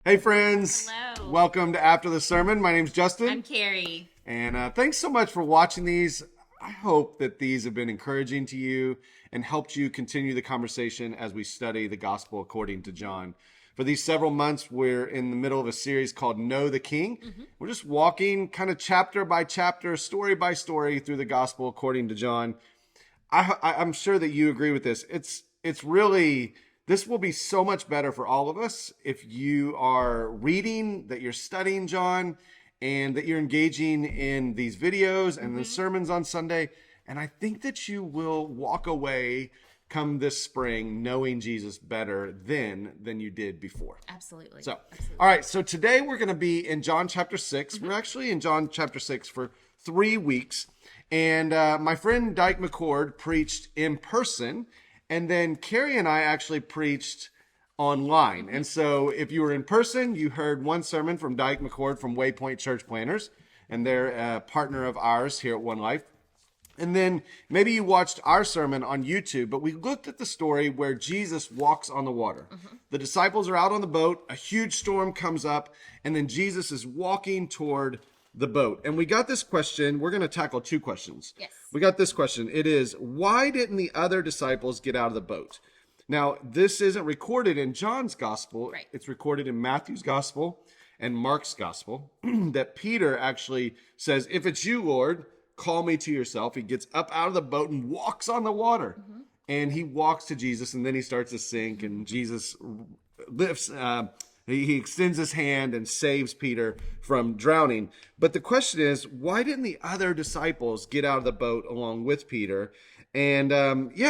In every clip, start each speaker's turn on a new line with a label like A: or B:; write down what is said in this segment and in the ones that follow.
A: Hey friends,
B: Hello.
A: welcome to After the Sermon. My name's Justin,
B: I'm Carrie.
A: and thanks so much for watching these. I hope that these have been encouraging to you and helped you continue the conversation as we study the Gospel according to John. For these several months, we're in the middle of a series called Know the King. We're just walking kind of chapter by chapter, story by story through the Gospel according to John. I'm sure that you agree with this. It's really, this will be so much better for all of us if you are reading, that you're studying John, and that you're engaging in these videos and the sermons on Sunday. And I think that you will walk away come this spring knowing Jesus better than you did before.
B: Absolutely.
A: So,
B: Absolutely.
A: all right. So today we're going to be in John chapter 6. We're actually in John chapter 6 for 3 weeks. And my friend Dyke McCord preached in person. And then Carrie and I actually preached online. And so if you were in person, you heard one sermon from Dyke McCord from Waypoint Church Planners. And they're a partner of ours here at One Life. And then maybe you watched our sermon on YouTube, but we looked at the story where Jesus walks on the water. The disciples are out on the boat, a huge storm comes up, and then Jesus is walking toward the boat. And we got this question. We're going to tackle 2 questions.
B: Yes.
A: We got this question. It is, why didn't the other disciples get out of the boat? Now, this isn't recorded in John's gospel.
B: Right.
A: It's recorded in Matthew's gospel and Mark's gospel that Peter actually says, if it's you, Lord, call me to yourself. He gets up out of the boat and walks on the water. And he walks to Jesus, and then he starts to sink, and Jesus lifts, he extends his hand and saves Peter from drowning. But the question is, why didn't the other disciples get out of the boat along with Peter? And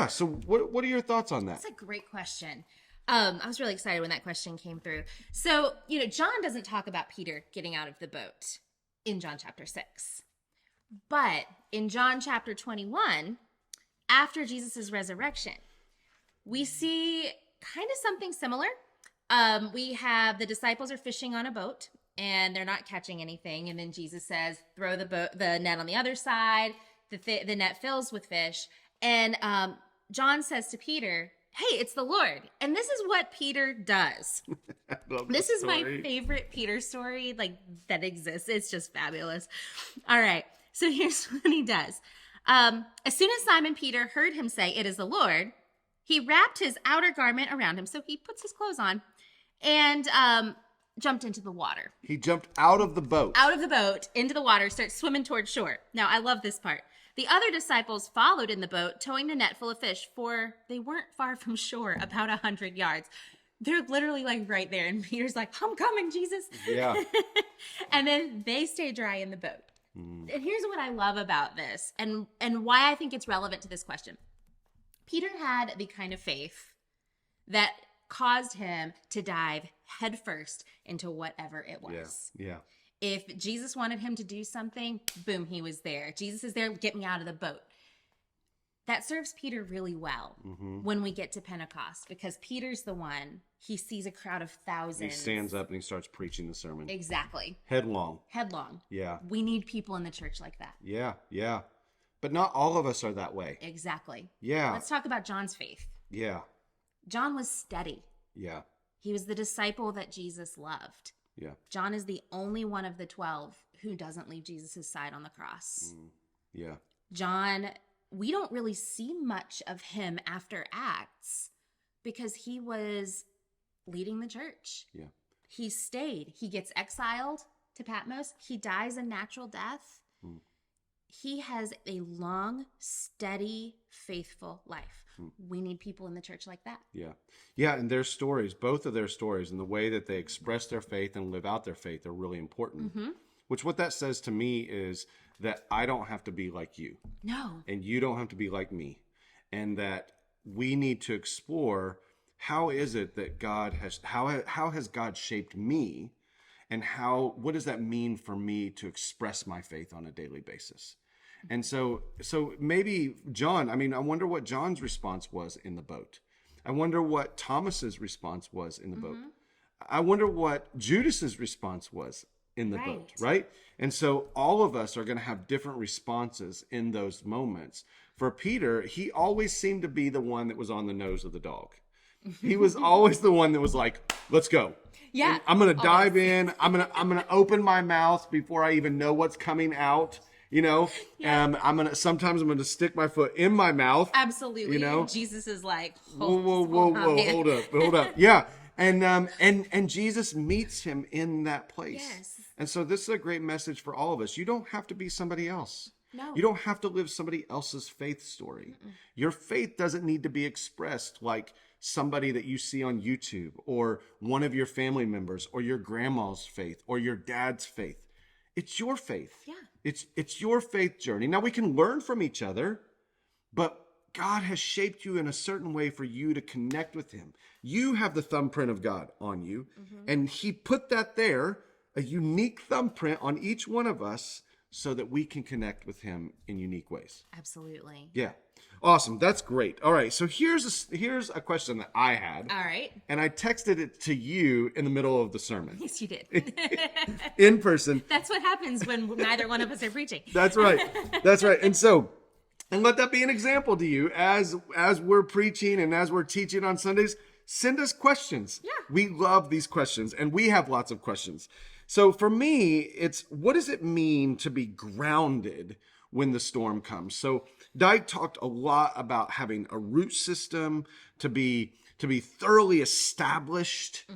A: so what are your thoughts on that?
B: That's a great question. I was really excited when that question came through. So, John doesn't talk about Peter getting out of the boat in John chapter 6. But in John chapter 21, after Jesus' resurrection, we see kind of something similar. We have the disciples are fishing on a boat and they're not catching anything. And then Jesus says, throw the net on the other side. The net fills with fish. And John says to Peter, hey, it's the Lord. And this is what Peter does. This is my favorite Peter story that exists. It's just fabulous. All right. So here's what he does. As soon as Simon Peter heard him say, it is the Lord, he wrapped his outer garment around him. So he puts his clothes on and jumped into the water.
A: He jumped out of the boat.
B: Out of the boat, into the water, starts swimming towards shore. Now, I love this part. The other disciples followed in the boat, towing the net full of fish, for they weren't far from shore, about 100 yards. They're literally right there. And Peter's like, I'm coming, Jesus.
A: Yeah.
B: And then they stay dry in the boat. And here's what I love about this and why I think it's relevant to this question. Peter had the kind of faith that caused him to dive headfirst into whatever it was.
A: Yeah.
B: If Jesus wanted him to do something, boom, he was there. Jesus is there, get me out of the boat. That serves Peter really well when we get to Pentecost, because Peter's the one, he sees a crowd of thousands.
A: He stands up and he starts preaching the sermon.
B: Exactly.
A: Headlong.
B: Yeah. We need people in the church like that.
A: Yeah. But not all of us are that way.
B: Exactly.
A: Yeah.
B: Let's talk about John's faith.
A: Yeah.
B: John was steady.
A: Yeah.
B: He was the disciple that Jesus loved.
A: Yeah.
B: John is the only one of the 12 who doesn't leave Jesus' side on the cross.
A: Yeah.
B: John, we don't really see much of him after Acts because he was leading the church.
A: Yeah.
B: He stayed. He gets exiled to Patmos. He dies a natural death. He has a long, steady, faithful life. We need people in the church like that.
A: Yeah, and their stories, both of their stories, and the way that they express their faith and live out their faith are really important. Which what that says to me is that I don't have to be like you.
B: No.
A: And you don't have to be like me. And that we need to explore how is it that God has, how has God shaped me? And what does that mean for me to express my faith on a daily basis? And so maybe John, I wonder what John's response was in the boat. I wonder what Thomas's response was in the boat. I wonder what Judas's response was in the boat, right? And so all of us are going to have different responses in those moments. For Peter, he always seemed to be the one that was on the nose of the dog. He was always the one that was like, let's go.
B: Yeah.
A: And I'm going to
B: always.
A: dive in. I'm going to open my mouth before I even know what's coming out.
B: Yeah.
A: Sometimes I'm going to stick my foot in my mouth.
B: Absolutely.
A: You know?
B: And Jesus is like,
A: Whoa,
B: hold on, man.
A: hold up. Yeah. And Jesus meets him in that place.
B: Yes.
A: And so this is a great message for all of us. You don't have to be somebody else.
B: No.
A: You don't have to live somebody else's faith story. Your faith doesn't need to be expressed like somebody that you see on YouTube or one of your family members or your grandma's faith or your dad's faith. It's your faith.
B: Yeah.
A: It's your faith journey. Now we can learn from each other, but God has shaped you in a certain way for you to connect with him. You have the thumbprint of God on you, and he put that there, a unique thumbprint on each one of us so that we can connect with him in unique ways.
B: Absolutely.
A: Yeah. Awesome. That's great. All right. So here's a question that I had.
B: All right.
A: And I texted it to you in the middle of the sermon.
B: Yes, you did.
A: In person.
B: That's what happens when neither one of us are preaching.
A: That's right. That's right. And let that be an example to you as we're preaching and as we're teaching on Sundays. Send us questions.
B: Yeah.
A: We love these questions, and we have lots of questions. So for me, it's what does it mean to be grounded when the storm comes? So Dyke talked a lot about having a root system, to be thoroughly established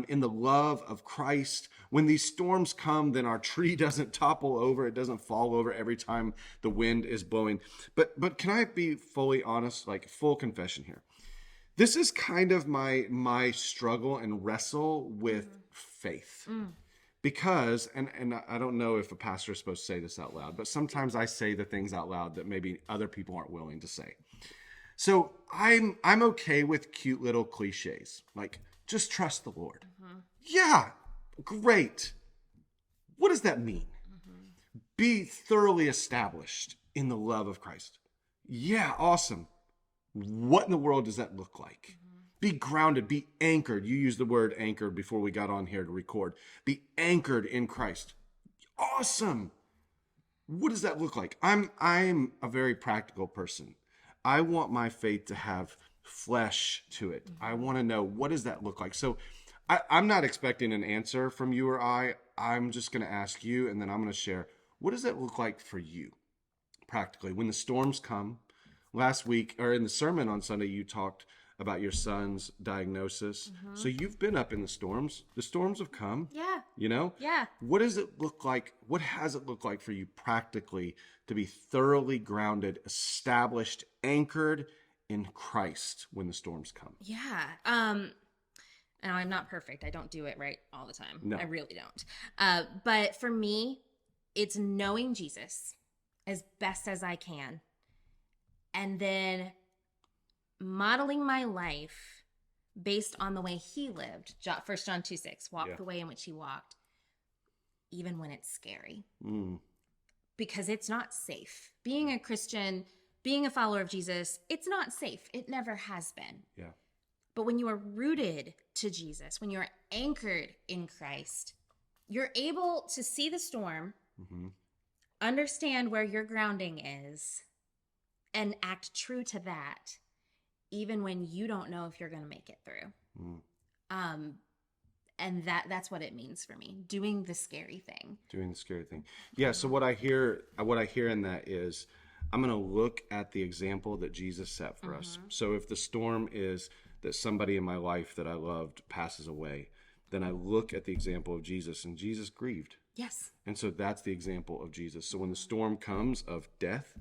A: in the love of Christ. When these storms come, then our tree doesn't topple over. It doesn't fall over every time the wind is blowing. But can I be fully honest, like full confession here? This is kind of my struggle and wrestle with faith. Because, and I don't know if a pastor is supposed to say this out loud, but sometimes I say the things out loud that maybe other people aren't willing to say. So I'm okay with cute little cliches, like just trust the Lord. Yeah, great. What does that mean? Be thoroughly established in the love of Christ. Yeah, awesome. What in the world does that look like? Be grounded, be anchored. You used the word anchored before we got on here to record. Be anchored in Christ. Awesome. What does that look like? I'm a very practical person. I want my faith to have flesh to it. I want to know, what does that look like? So I'm not expecting an answer from you or I. I'm just going to ask you, and then I'm going to share, what does that look like for you practically when the storms come? Last week, or in the sermon on Sunday, you talked about your son's diagnosis. So you've been up in the storms. The storms have come.
B: Yeah.
A: Yeah. What does it look like? What has it looked like for you practically to be thoroughly grounded, established, anchored in Christ when the storms come?
B: Yeah. Now I'm not perfect. I don't do it right all the time.
A: No.
B: I really don't. But for me, it's knowing Jesus as best as I can, and then modeling my life based on the way he lived. 1 John 2:6, walk the way in which he walked, even when it's scary. Because it's not safe. Being a Christian, being a follower of Jesus, it's not safe. It never has been.
A: Yeah.
B: But when you are rooted to Jesus, when you're anchored in Christ, you're able to see the storm, understand where your grounding is, and act true to that, even when you don't know if you're going to make it through. And that's what it means for me, doing the scary thing. Yeah. So what I hear in that is, I'm going to look at the example that Jesus set for us. So if the storm is that somebody in my life that I loved passes away, then I look at the example of Jesus, and Jesus grieved. Yes.
A: And so that's the example of Jesus. So when the storm comes of death,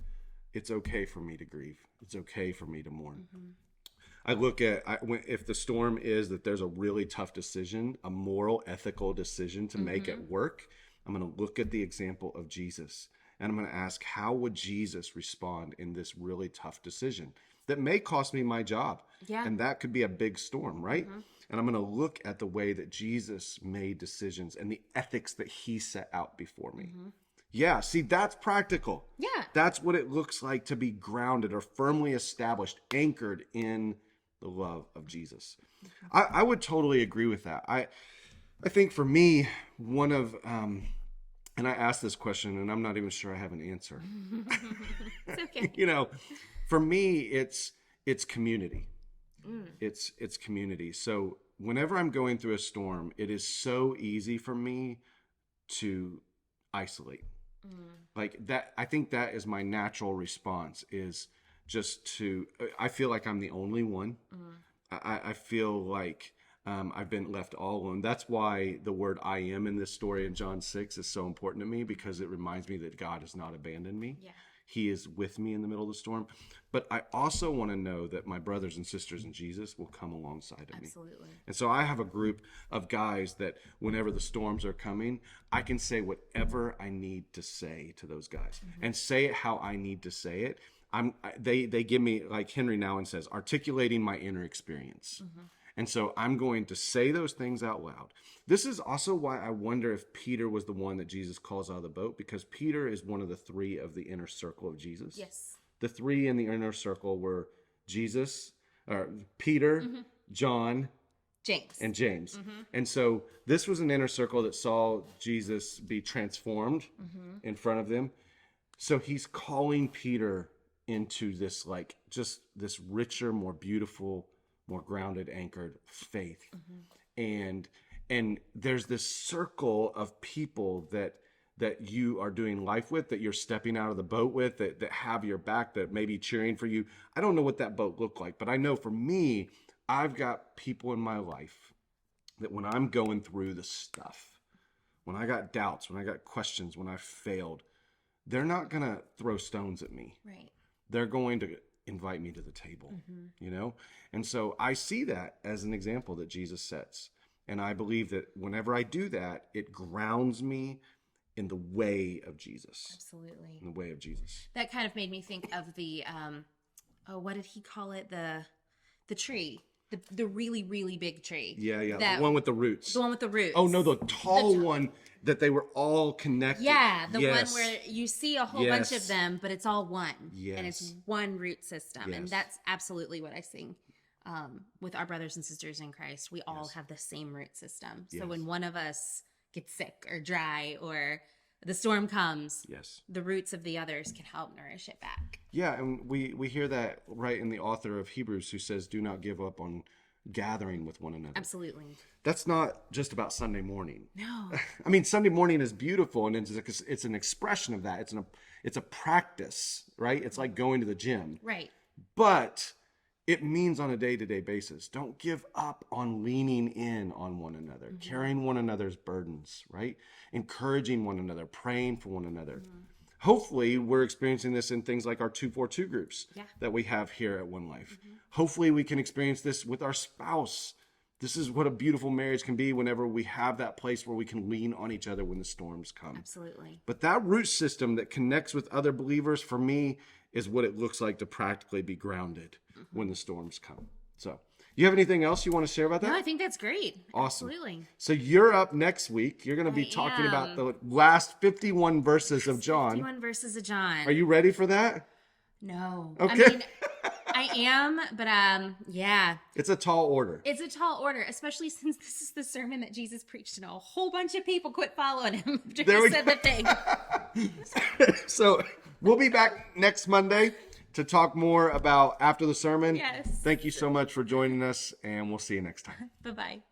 A: it's okay for me to grieve. It's okay for me to mourn. I look at, if the storm is that there's a really tough decision, a moral, ethical decision to make at work, I'm going to look at the example of Jesus, and I'm going to ask, how would Jesus respond in this really tough decision that may cost me my job?
B: Yeah.
A: And that could be a big storm, right? And I'm going to look at the way that Jesus made decisions and the ethics that he set out before me. Yeah, see, that's practical.
B: Yeah.
A: That's what it looks like to be grounded or firmly established, anchored in the love of Jesus. I would totally agree with that. I think for me, one of, and I asked this question, and I'm not even sure I have an answer.
B: It's okay.
A: For me, it's community. It's community. So whenever I'm going through a storm, it is so easy for me to isolate. Like that, I think that is my natural response, is just to, I feel like I'm the only one. I feel like I've been left all alone. That's why the word I am in this story in John 6 is so important to me, because it reminds me that God has not abandoned me.
B: Yeah.
A: He is with me in the middle of the storm. But I also want to know that my brothers and sisters in Jesus will come alongside of me.
B: Absolutely.
A: And so I have a group of guys that whenever the storms are coming, I can say whatever I need to say to those guys and say it how I need to say it. They give me, like Henry Nouwen says, articulating my inner experience. And so I'm going to say those things out loud. This is also why I wonder if Peter was the one that Jesus calls out of the boat, because Peter is one of the three of the inner circle of Jesus.
B: Yes.
A: The three in the inner circle were Peter, John,
B: James.
A: and James. And so this was an inner circle that saw Jesus be transformed in front of them. So he's calling Peter into this, like, just this richer, more beautiful, more grounded, anchored faith. And there's this circle of people that you are doing life with, that you're stepping out of the boat with, that have your back, that may be cheering for you. I don't know what that boat looked like, but I know for me, I've got people in my life that when I'm going through the stuff, when I got doubts, when I got questions, when I failed, they're not going to throw stones at me.
B: Right.
A: They're going to invite me to the table, you know? And so I see that as an example that Jesus sets. And I believe that whenever I do that, it grounds me in the way of Jesus.
B: Absolutely.
A: In the way of Jesus.
B: That kind of made me think of the, what did he call it? The tree. The really, really big tree.
A: Yeah. The one with the roots.
B: The one with the roots.
A: Oh, no, the tall one that they were all connected.
B: Yeah, the one where you see a whole bunch of
A: Yes.
B: them, but it's all one.
A: Yes.
B: And it's one root system. And
A: Yes.
B: that's absolutely what I sing with our brothers and sisters in Christ. We all have the same root system. So
A: Yes.
B: when one of us gets sick or dry or the storm comes,
A: Yes.
B: the roots of the others can help nourish it back.
A: Yeah, and we hear that right in the author of Hebrews, who says, do not give up on gathering with one another.
B: Absolutely.
A: That's not just about Sunday morning.
B: No.
A: I mean, Sunday morning is beautiful, and it's an expression of that. It's a practice, right? It's like going to the gym.
B: Right.
A: But it means on a day-to-day basis. Don't give up on leaning in on one another, carrying one another's burdens, right? Encouraging one another, praying for one another. Hopefully, we're experiencing this in things like our 242 groups that we have here at One Life. Hopefully, we can experience this with our spouse. This is what a beautiful marriage can be whenever we have that place where we can lean on each other when the storms come.
B: Absolutely.
A: But that root system that connects with other believers, for me, is what it looks like to practically be grounded when the storms come. So, you have anything else you want to share about that?
B: No, I think that's great.
A: Awesome.
B: Absolutely.
A: So you're up next week. You're going to be talking about the last 51 verses of John.
B: 51 verses of John.
A: Are you ready for that?
B: No.
A: Okay.
B: I mean, I am, but yeah.
A: It's a tall order.
B: It's a tall order, especially since this is the sermon that Jesus preached and a whole bunch of people quit following him after he said the thing.
A: So we'll be back next Monday to talk more about after the sermon.
B: Yes.
A: Thank you so much for joining us, and we'll see you next time.
B: Bye-bye.